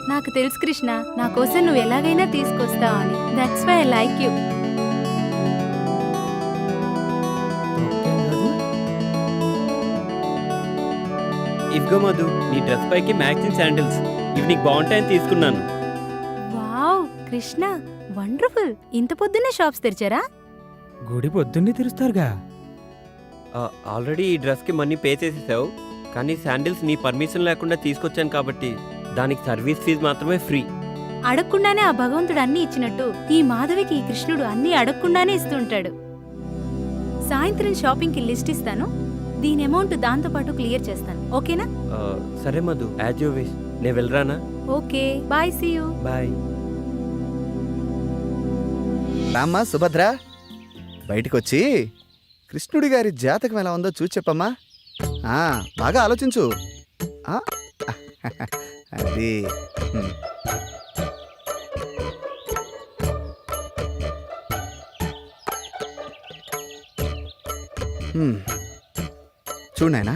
నాకు తెలుసు కృష్ణ, నా కోసం నువ్వు ఎలాగైనా తీసుకొస్తావు అని. That's why I like you. ఇదిగో మధు, నీ డ్రెస్ పైకి మ్యాచింగ్ శాండిల్స్. ఇవి నీకు బాగుంటాయని తీసుకున్నాను. Wow Krishna, wonderful. ఇంత పొద్దున్నే షాప్స్ తెరిచారా? గుడి పొద్దున్నే తెరుస్తారుగా. ఆల్రెడీ ఈ డ్రెస్కి మనీ పే చేసేసావు, కానీ శాండిల్స్ నీ పర్మిషన్ లేకుండా తీసుకొచ్చాను కాబట్టి దానికి సర్వీస్ ఫీజు మాత్రమే ఫ్రీ. అడగకుండానే ఆ భగవంతుడు అన్ని ఇచ్చినట్టు ఈ మాధవికి ఈ కృష్ణుడు అన్ని అడగకుండానే ఇస్తుంటాడు. సాయంత్రం షాపింగ్కి లిస్ట్ ఇస్తాను, దీని అమౌంట్ దాంతో పాటు క్లియర్ చేస్తాను. ఓకేనా? సరే మధు, యాజ్ యూ విష్. నేను వెళ్ళరానా? Okay bye, see you. Bye. రామ్మా సుభద్ర, బయటికొచ్చి కృష్ణుడి గారి జాతకం ఎలా ఉందో చూసి చెప్పమ్మా. బాగా ఆలోచించు. అది చూడు నాయనా,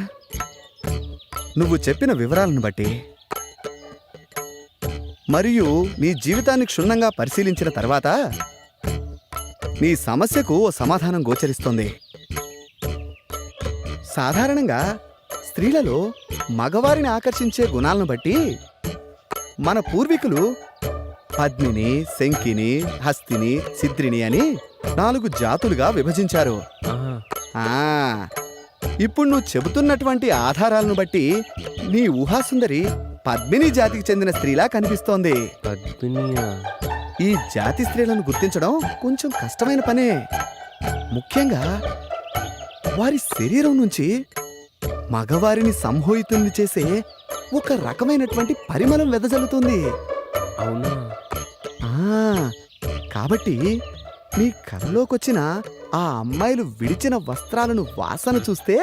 నువ్వు చెప్పిన వివరాలను బట్టి మరియు నీ జీవితాన్ని క్షుణ్ణంగా పరిశీలించిన తర్వాత నీ సమస్యకు ఓ సమాధానం గోచరిస్తోంది. సాధారణంగా స్త్రీలలో మగవారిని ఆకర్షించే గుణాలను బట్టి మన పూర్వీకులు పద్మిని, శంకిని, హస్తిని, సిద్రిని అని 4 జాతులుగా విభజించారు. ఇప్పుడు నువ్వు చెబుతున్నటువంటి ఆధారాలను బట్టి నీ ఊహాసుందరి పద్మిని జాతికి చెందిన స్త్రీలా కనిపిస్తోంది. ఈ జాతి స్త్రీలను గుర్తించడం కొంచెం కష్టమైన పనే. ముఖ్యంగా వారి శరీరం నుంచి మగవారిని సంమోహితుల్ని చేసే ఒక రకమైనటువంటి పరిమళం వెదజల్లుతుంది. అవునా? కాబట్టి నీ కళ్ళలోకొచ్చిన ఆ అమ్మాయిలు విడిచిన వస్త్రాలను వాసన చూస్తే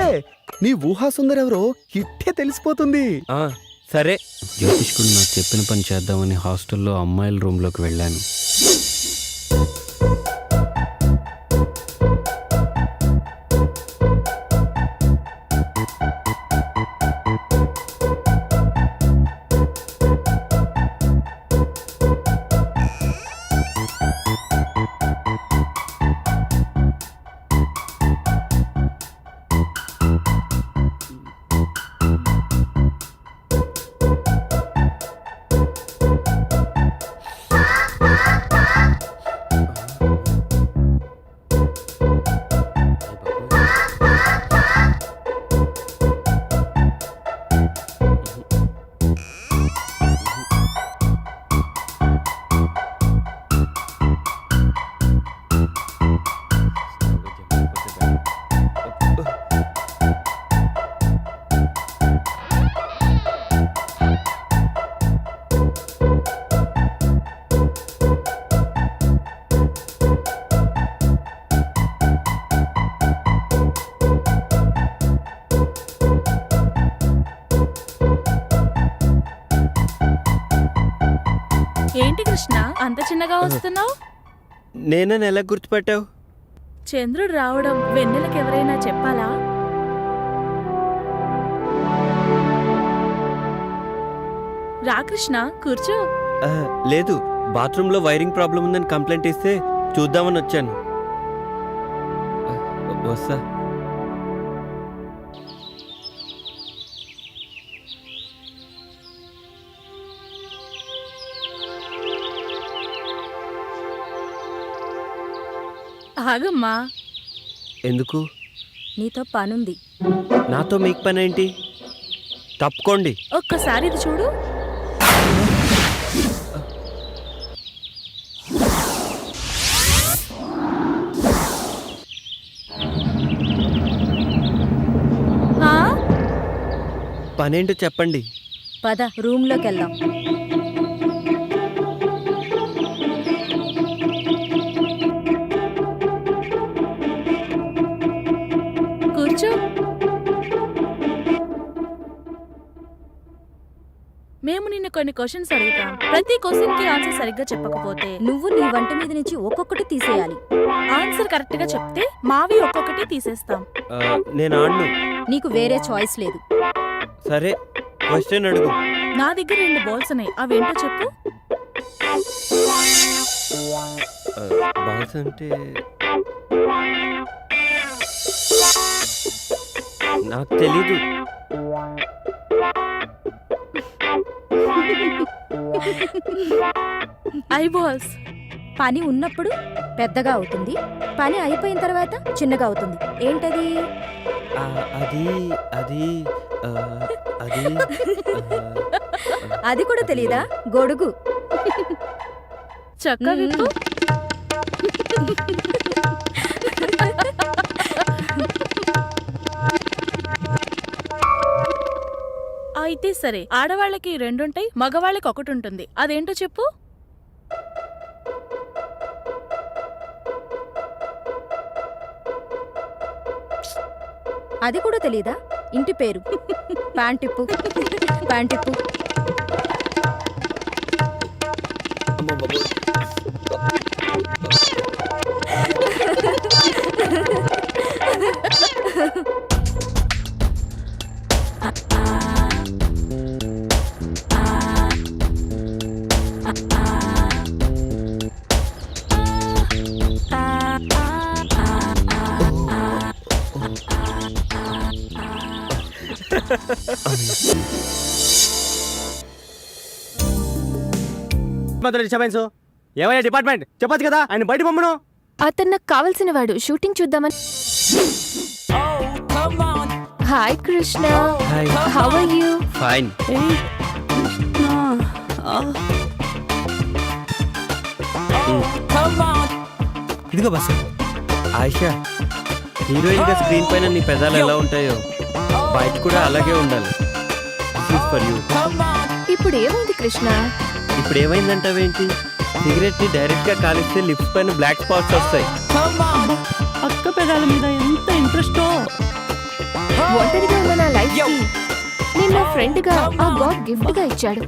నీ ఊహాసుందరెవరో ఇట్టే తెలిసిపోతుంది. సరే. జ్యోతిష్కుడు నాకు చెప్పిన పని చేద్దామని హాస్టల్లో అమ్మాయిల రూమ్లోకి వెళ్ళాను. ఏంటి కృష్ణ, అంత చిన్నగా వస్తున్నావు? నేనని ఎలా గుర్తుపట్టావు? చంద్రుడు రావడం వెన్నెలకు ఎవరైనా చెప్పాలా? రా కృష్ణ, కూర్చో. లేదు, బాత్రూంలో వైరింగ్ ప్రాబ్లం ఉందని కంప్లైంట్ ఇస్తే చూద్దామని వచ్చాను. వస్తా. ఆగమ్మా. ఎందుకు? నీతో పనుంది. నాతో మీకు పని ఏంటి? తప్పుకోండి. ఒక్కసారి ఇది చూడు. పనేంటో చెప్పండి. పద, రూమ్లోకి వెళ్దాం. కూర్చో. మేము నిన్ను కొన్ని క్వశ్చన్స్ అడుగుతాం. ప్రతి క్వశ్చన్ కి ఆన్సర్ సరిగ్గా చెప్పకపోతే నువ్వు నీ వంట మీద నుంచి ఒక్కొక్కటి తీసేయాలి. ఆన్సర్ కరెక్ట్ గా చెప్తే మావి ఒక్కొక్కటి తీసేస్తాం. నేను ఆడను. నీకు వేరే చాయిస్ లేదు. సరే, క్వశ్చన్ అడుగు. నా దగ్గర 2 బాల్స్ ఉన్నాయి, అవేంటో చెప్పు. బాల్స్ అంటే నాకు తెలీదు. I balls. పని ఉన్నప్పుడు పెద్దగా అవుతుంది, పని అయిపోయిన తర్వాత చిన్నగా అవుతుంది. ఏంటది? అది అది ఆ, అది అది కూడా తెలియదా? గొడుగు. చక్క విప్పు. అయితే సరే, ఆడవాళ్ళకి 2 ఉంటాయి, మగవాళ్ళకి 1 ఉంటుంది. అదేంటో చెప్పు. అది కూడా తెలియదా? ఇంటి పేరు. ప్యాంటిప్పు. ప్యాంటిప్పు. అమ్మ బాబోయ్. డిస్టర్బెన్స్ ఏమయ్యా డిపార్ట్మెంట్ చెప్పొచ్చు కదా, ఆయన బయట పంపను. అతను నాకు కావలసిన వాడు, షూటింగ్ చూద్దామని. Hi Krishna, hi. How are you? Fine. ఇదిగో బస్సు. ఆయిషా, హీరోయిన్ గా స్క్రీన్ పైన నీ పెదాలు ఎలా ఉంటాయో బయట కూడా అలాగే ఉండాలి. This is for you. ఇప్పుడు ఏమైంది కృష్ణ? ఇప్పుడు ఏమైందంటావేంటి? సిగరెట్ ని డైరెక్ట్ గా కాలిస్తే లిప్స్ పైన బ్లాక్ స్పాట్స్ వస్తాయి. అక్క పెదాల మీద ఎంత ఇంట్రెస్ట్. ఒంటరిగా ఉన్న నా లైఫ్ కి నేను నా ఫ్రెండ్ గా ఆ గాడ్ గిఫ్ట్ గా ఇచ్చాడు.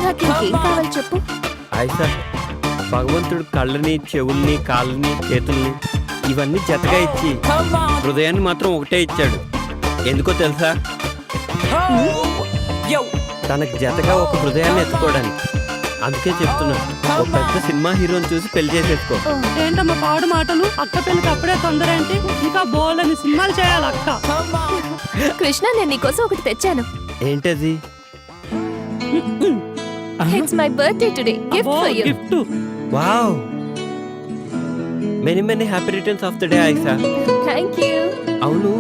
నాకు ఇంకేం కావాలి చెప్పు. ఆయిషా, భగవంతుడు కళ్ళని, చెవుల్ని, కాళ్ళని, చేతుల్ని ఇవన్నీ జతగా ఇచ్చి హృదయాన్ని మాత్రం ఒకటే ఇచ్చాడు. ఎందుకో తెలుసా? తనకి జతగా ఒక హృదయాన్ని ఎత్తుకోవడానికి. అందుకే చెప్తున్నా, ఒక పెద్ద సినిమా హీరోని చూసి పెళ్లి చేసేసుకో. ఏంటమ్మా పాడు మాటలు? అక్క పెళ్ళికి అప్పుడే తొందర ఏంటి? ఇంకా బోల్డని సినిమాలు చేయాలి అక్క. కృష్ణ, నేను నీకోసం ఒకటి తెచ్చాను. ఏంటది? It's my birthday today, gift for you. Gift. Wow, many many happy returns of the day Ayesha. Thank you. అవును,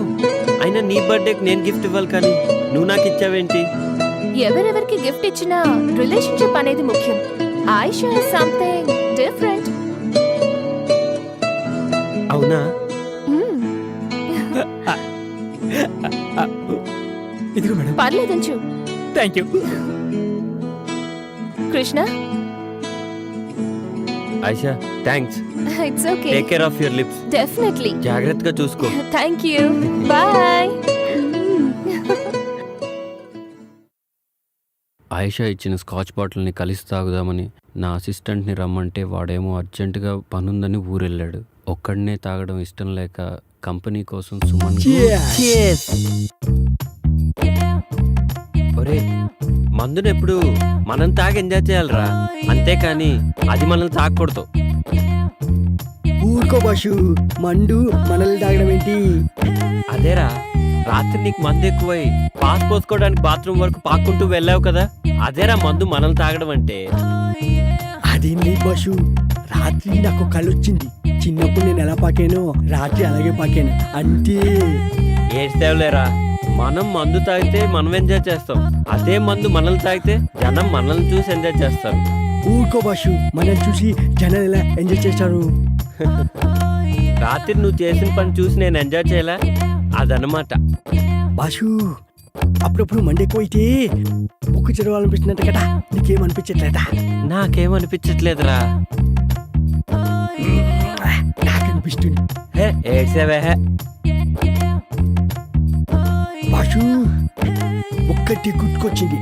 అయినా నీ బర్త్డేకి నేను గిఫ్ట్ ఇవ్వాలి కానీ నువ్వు నాకు ఇచ్చావేంటి? ఎవరెవరికి గిఫ్ట్ ఇచ్చినా రిలేషన్షిప్ అనేది ముఖ్యం. Ayesha is something different. అవునా? ఇదిగో మేడం. పర్లేదంచు. Thank you. Krishna, Ayesha, thanks. It's okay. Take care of your lips. Definitely. జాగ్రత్తగా చూసుకో. Thank you. బాయ్. ఆయిషా ఇచ్చిన స్కాచ్ బాటిల్ని కలిసి తాగుదామని నా అసిస్టెంట్ని రమ్మంటే వాడేమో అర్జెంటుగా పనుందని ఊరెళ్ళాడు. ఒక్కడనే తాగడం ఇష్టం లేక కంపెనీ కోసం సుమన్. ఒరే, మందునెప్పుడు మనం తాగి ఎంజాయ్ చేయాలరా, అంతేకాని అది మనల్ని తాగకూడదు. ఊరుకో బాషు, మండు మనల్ని తాగడం ఏంటి? అదేరా, రాత్రి నీకు మందు ఎక్కువై పాస్ పోసుకోవడానికి బాత్రూమ్ వరకు పాక్కుంటూ వెళ్ళావు కదా, అదేరా మందు మనల్ని తాగడం అంటే. అదేంటి బాషు, రాత్రి నాకు కళ్ళు వచ్చింది. చిన్నప్పుడు నేను ఎలా పాకానో రాత్రి అలాగే పాకాను అంతే. ఏడ్చేవులేరా, మనం మందు తాగితే మనం ఎంజాయ్ చేస్తాం, అదే మందు మనల్ని తాగితే జనం మనల్ని చూసి ఎంజాయ్ చేస్తారు. ఊరుకో బాషు, మనల్ని చూసి జనాలు ఎలా ఎంజాయ్ చేస్తారు? రాత్రి నువ్వు చేసిన పని చూసి నేను ఎంజాయ్ చేయలే, అదనమాట. బాషు, అప్పుడప్పుడు మండి ఎక్కువైతే బుక్కు చదవాలనిపిస్తున్నట్టు కదా, నీకేమనిపించట్లేదా? నాకేమనిపించట్లేదురా. నాకు అనిపిస్తుంది. హే, ఏడ్చేవే. బాషు, ఒక్కటి గుర్తుకొచ్చింది.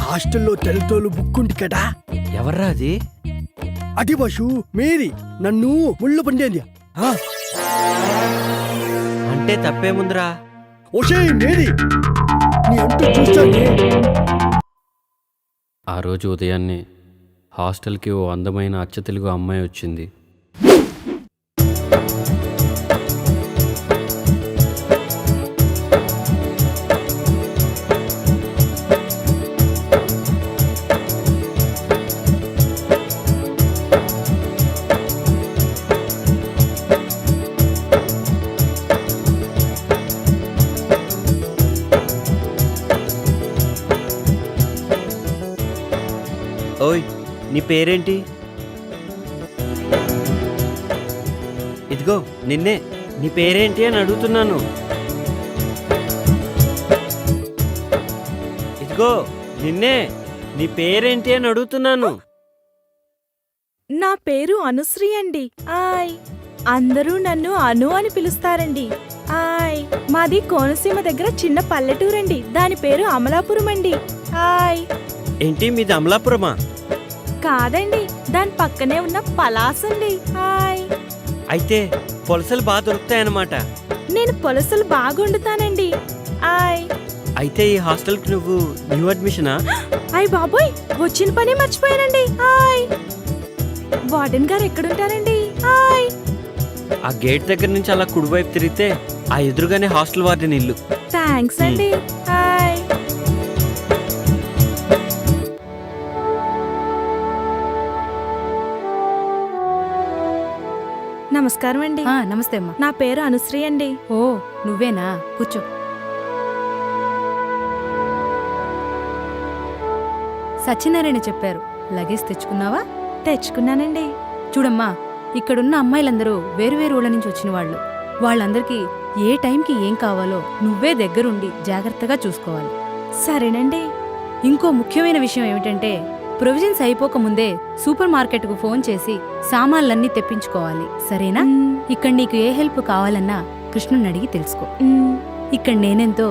హాస్టల్లో తెల్లతోలు బుక్ ఉంది కదా, ఎవర్రా అది? అది బాషు మేరీ, నన్ను ముళ్ళు పండేది. అంటే తప్పేముందిరా? ఓషే మేరీ, నీ అంటూ చూస్తానే. ఆ రోజు ఉదయాన్నే హాస్టల్కి ఓ అందమైన అచ్చ తెలుగు అమ్మాయి వచ్చింది. ఓయ్, నీ పేరేంటి? ఇదిగో నిన్నే, నీ పేరేంటి అని అడుగుతున్నాను. ఇదిగో నిన్నే, నీ పేరేంటి అని అడుగుతున్నాను. నా పేరు అనుశ్రీ అండి. ఆయ్, అందరూ నన్ను అను అని పిలుస్తారండి. ఆయ్, మాది కోనసీమ దగ్గర చిన్న పల్లెటూరండి. దాని పేరు అమలాపురం అండి. ఆయ్, ఏంటి మీది అమలాపురమా? కాదండి, దాని పక్కనే ఉన్న పలాస్ అండి. హాయ్, అయితే పొలసలు బాగా దొరుకుతాయన్నమాట. నేను పులసలు బాగా వండుతానండి. ఆయ్, అయితే ఈ హాస్టల్కి నువ్వు న్యూ అడ్మిషనా? అయ్ బాబోయ్, వచ్చిన పని మర్చిపోయానండి. హాయ్, వార్డెన్ గారు ఎక్కడుంటారండి? హాయ్, ఆ గేట్ దగ్గర నుంచి అలా కుడివైపు తిరిగితే ఆ ఎదురుగానే హాస్టల్ వార్డెన్ ఇల్లు. థ్యాంక్స్ అండి. హాయ్, నమస్కారం అండి. నమస్తే అమ్మా. నా పేరు అనుశ్రీ అండి. ఓ, నువ్వేనా? కూర్చో. సత్యనారాయణ చెప్పారు. లగేజ్ తెచ్చుకున్నావా? తెచ్చుకున్నానండి. చూడమ్మా, ఇక్కడున్న అమ్మాయిలందరూ వేరువేరు ఊళ్ళ నుంచి వచ్చిన వాళ్ళు. వాళ్ళందరికీ ఏ టైంకి ఏం కావాలో నువ్వే దగ్గరుండి జాగ్రత్తగా చూసుకోవాలి. సరేనండి. ఇంకో ముఖ్యమైన విషయం ఏమిటంటే, ప్రొవిజన్స్ అయిపోకముందే సూపర్ మార్కెట్కు ఫోన్ చేసి సామాన్లన్నీ తెప్పించుకోవాలి. సరేనా? ఇక్కడ నీకు ఏ హెల్ప్ కావాలన్నా కృష్ణుని అడిగి తెలుసుకో. ఇక్కడ నేనెంతో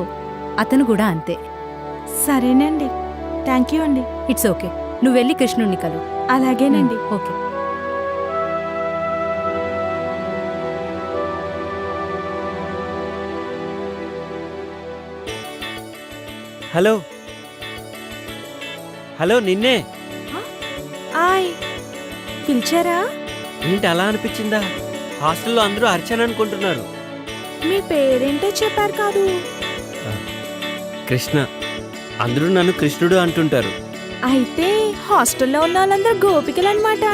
అతను కూడా అంతే. సరేనండి. థ్యాంక్ యూ అండి. It's okay. నువ్వు వెళ్ళి కృష్ణుణ్ణి కలు. అలాగేనండి. ఓకే. హలో హలో, నిన్నే. ఆయ్, పిలిచారా? ఏంటి అలా అనిపించిందా? హాస్టల్లో అందరూ అర్చన అనుకుంటున్నారు. మీ పేరేంటో చెప్పారు కాదు? కృష్ణ. అందరూ నన్ను కృష్ణుడు అంటుంటారు. అయితే హాస్టల్లో ఉన్న వాళ్ళందరూ గోపికలు అన్నమాట.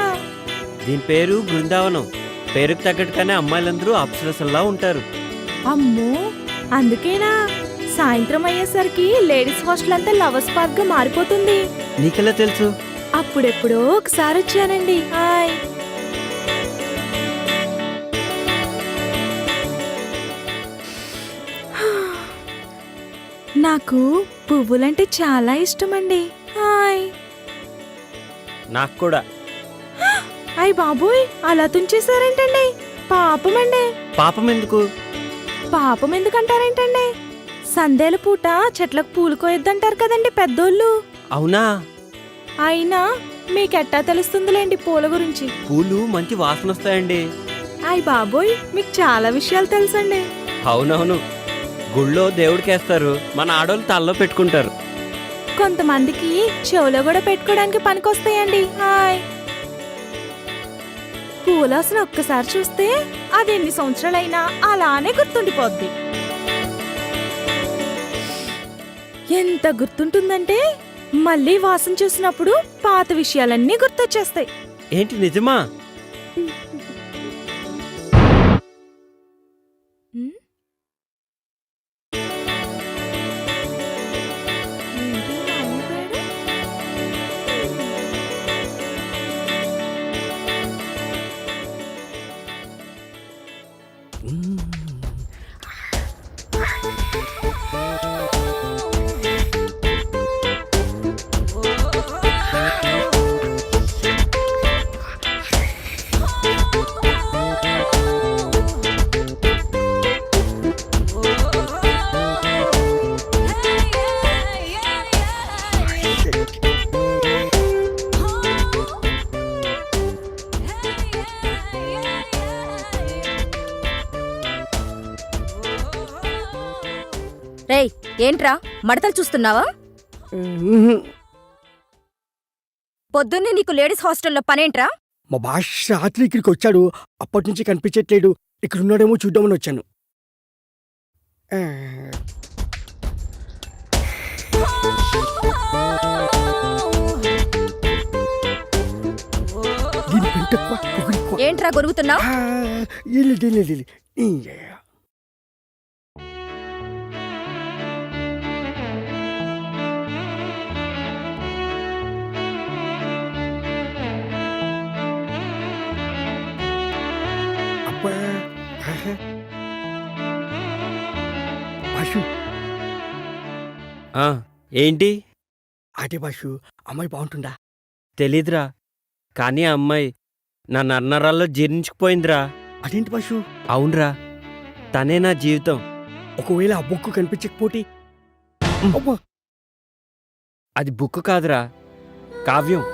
దీని పేరు బృందావనం. పేరుకు తగ్గట్టుగానే అమ్మాయిలందరూ అప్సరసల్లా ఉంటారు. అమ్మో, అందుకేనా సాయంత్రం అయ్యేసరికి లేడీస్ హాస్టల్ అంతా లవర్స్ పార్క్ గా మారిపోతుంది? నీకెలా తెలుసు? అప్పుడెప్పుడో ఒకసారి వచ్చానండి. హాయ్, నాకు పువ్వులంటే చాలా ఇష్టమండి. హాయ్, నాకు కూడా. అయ్ బాబోయ్, అలా తుంచేశారేంటండి? పాపమండి. పాపం ఎందుకు? పాపం ఎందుకంటారేంటండి? సందేల పూట చెట్లకు పూలు కోయొద్దంటారు కదండి పెద్దోళ్ళు. అవునా? అయినా మీకెట్టా తెలుస్తుందిలేండి పూల గురించి. పూలు మంచి వాసన వస్తాయండి. అయ్ బాబోయ్, మీకు చాలా విషయాలు తెలుసండి. అవునవును, గుళ్ళో దేవుడికేస్తారు, మన ఆడోళ్ళు తల్లో పెట్టుకుంటారు. కొంతమందికి చెవులో కూడా పెట్టుకోవడానికి పనికొస్తాయండి. హాయ్, పూలాసన ఒక్కసారి చూస్తే అది ఎన్ని సంవత్సరాలైనా అలానే గుర్తుండిపోద్ది. ఎంత గుర్తుంటుందంటే మళ్ళీ వాసన చూసినప్పుడు పాత విషయాలన్నీ గుర్తొచ్చేస్తాయి. ఏంటి నిజమా? రేయ్, ఏంట్రా మడతలు చూస్తున్నావా? పొద్దున్నే నీకు లేడీస్ హాస్టల్లో పనేంట్రా? మా భాష రాత్రి ఇక్కడికి వచ్చాడు, అప్పటి నుంచి కనిపించట్లేడు. ఇక్కడ ఉన్నాడేమో చూద్దామని వచ్చాను. ఆ. దీని పెంట ఎక్కువ, పొగరు ఎక్కువ. ఏంట్రా గొరుగుతున్నావు? ఆ, ఇల్లు. అబ్బా. భాషు, ఆ, ఏంటి? అదే భాషు, అమ్మాయి బాగుంటుందా? తెలీదురా, కానీ ఆ అమ్మాయి నా నన్నరాల్లో జీర్ణించుకుపోయిందిరా. అదేంటి భాషు? అవునరా, తనే నా జీవితం. ఒకవేళ ఆ బుక్ కనిపించకపోతే? అబ్బా, అది బుక్ కాదురా, కావ్యం.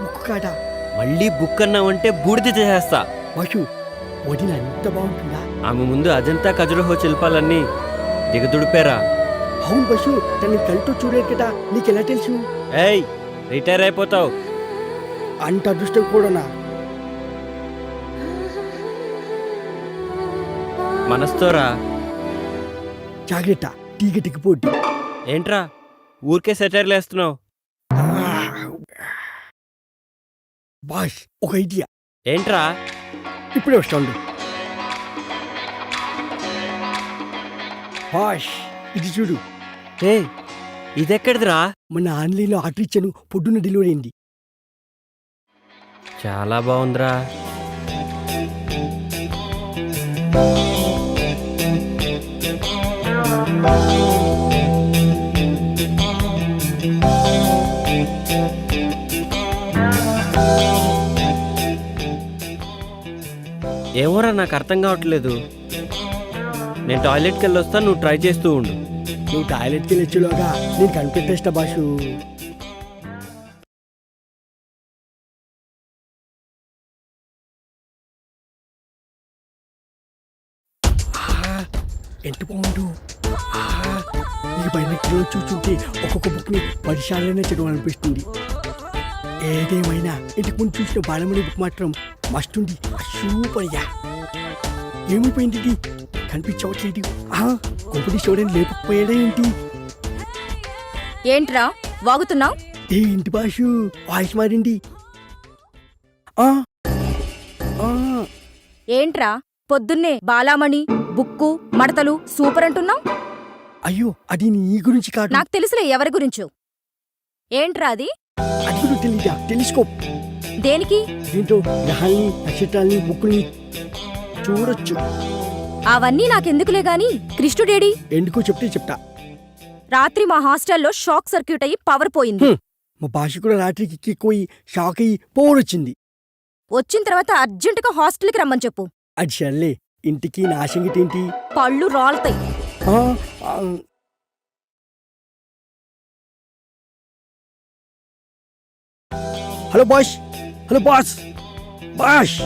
బుక్ కాదా? మళ్ళీ బుక్ అన్నావంటే బూడిద చేసేస్తా. భాషు, వదిన అంత బాగుంటుందా? ఆమె ముందు అజంతా ఖజురహో శిల్పాలన్నీ దిగదుడిపేరా. అవును భాషు, తనని కళ్ళతో చూడలేదు కదా, నీకెలా తెలుసు? ఏయ్, రిటైర్ అయిపోతావు. అంత అదృష్టం కూడానా? మనస్తోరా. జాగ్రత్త, టీగటికి పోటీ. ఏంట్రా ఊరికే సెటైర్లు వేస్తున్నావు? బాష్, ఒక ఐడియా. ఏంట్రా? ఇప్పుడే వస్తాండు. బాష్, ఇది చూడు. ఏ, ఇదెక్కడిదిరా? మొన్న ఆన్లైన్లో ఆర్డర్ ఇచ్చాను, పొద్దున్న డెలివరీ అయింది. చాలా బాగుందిరా. ఏమోరా, నాకు అర్థం కావట్లేదు. నేను టాయిలెట్కి వెళ్ళి వస్తా, నువ్వు ట్రై చేస్తూ ఉండు. నువ్వు టాయిలెట్కి వెళ్ళొచ్చులోగా నేను కనిపెట్టేస్తా బాషు. ఎంత బాగుండు. ఈ పైన చూస్తుంటే ఒక్కొక్క బుక్ని 10 సార్లైనా చదవాలనిపిస్తుంది. ఏదేమైనా ఇంటికి ముందు చూసిన బాలమణి బుక్ మాత్రం మస్తుంది. సూపర్గా. ఏమైపోయింది ఇది? కనిపించవట్లేదు. కొంపటి చూడని లేకపోయాడా ఏంటి? ఏంట్రా వాగుతున్నావు? ఏంటి బాషు, వాయిస్ మారింది. ఏంట్రా పొద్దున్నే బాలామణి బుక్కు మడతలు సూపర్ అంటున్నావు? అయ్యో, అది నీ గురించి కాదు. నాకు తెలుసులే ఎవరి గురించో. ఏంట్రా అది? అది కూడా తెలీదా? టెలిస్కోప్. దేనికి? దీంతో గ్రహాల్ని, నక్షత్రాల్ని, బుక్కుల్ని చూడొచ్చు. అవన్నీ నాకెందుకులే గాని కృష్ణుడేడి? ఎందుకో చెప్తే చెప్తా. రాత్రి మా హాస్టల్లో షాక్ సర్క్యూట్ అయ్యి పవర్ పోయింది. మా భాష కూడా రాత్రికి ఎక్కిపోయి షాక్ అయ్యి పోవడొచ్చింది. వచ్చిన తర్వాత అర్జెంటుగా హాస్టల్కి రమ్మని చెప్పు. అది సర్లే, ఇంటికి నా సంగతి ఏంటి? పళ్ళు రాలుతాయి. Hello boss, hello boss. Boss,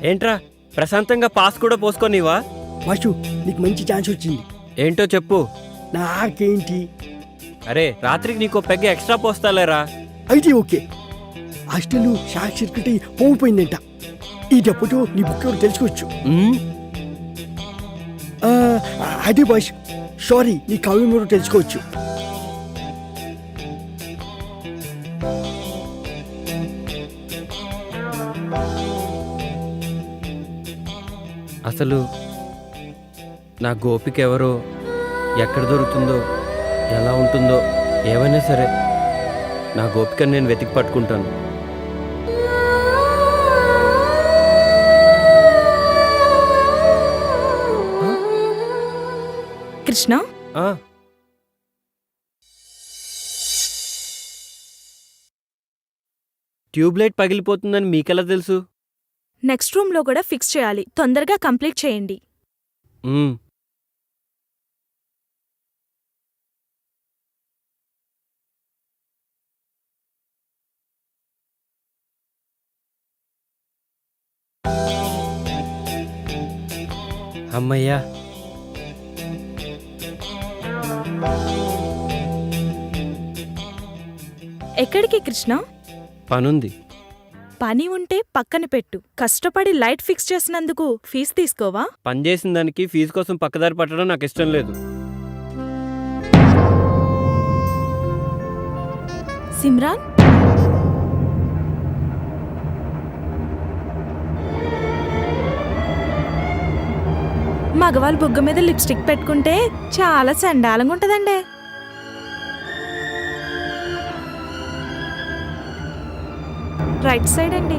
ఏంట్రా ప్రశాంతంగా పాస్ కూడా పోసుకోనివా? బాషు, నీకు మంచి ఛాన్స్ వచ్చింది. ఏంటో చెప్పు. నాకేంటి? అరే, రాత్రికి నీకో పెగ్గ ఎక్స్ట్రా పోస్తాలేరా. అయితే ఓకే. హాస్టల్ షాక్ సర్క్యూట్ అయ్యి పోయిపోయిందంట. ఈ డబ్బుతో నీ బుక్ ఎవరు తెలుసుకోవచ్చు. అదే బాష్, సారీ, నీ కావ్యం ఎవరు తెలుసుకోవచ్చు. అసలు నా గోపిక ఎవరో, ఎక్కడ దొరుకుతుందో, ఎలా ఉంటుందో, ఏమైనా సరే నా గోపికను నేను వెతికి పట్టుకుంటాను. కృష్ణ, ట్యూబ్లైట్ పగిలిపోతుందని మీకెలా తెలుసు? నెక్స్ట్ రూమ్లో కూడా ఫిక్స్ చేయాలి. తొందరగా కంప్లీట్ చేయండి. అమ్మయ్యా. ఎక్కడికి కృష్ణ? పనుంది. పని ఉంటే పక్కన పెట్టు. కష్టపడి లైట్ ఫిక్స్ చేసినందుకు ఫీజు తీసుకోవా? పని చేసిన దానికి ఫీజు కోసం పక్కదారి పట్టడం నాకు ఇష్టం లేదు. సిమ్రాన్, మగవాళ్ళు బుగ్గ మీద లిప్స్టిక్ పెట్టుకుంటే చాలా చండాలంగా ఉంటదండి. రైట్ సైడ్ అండి.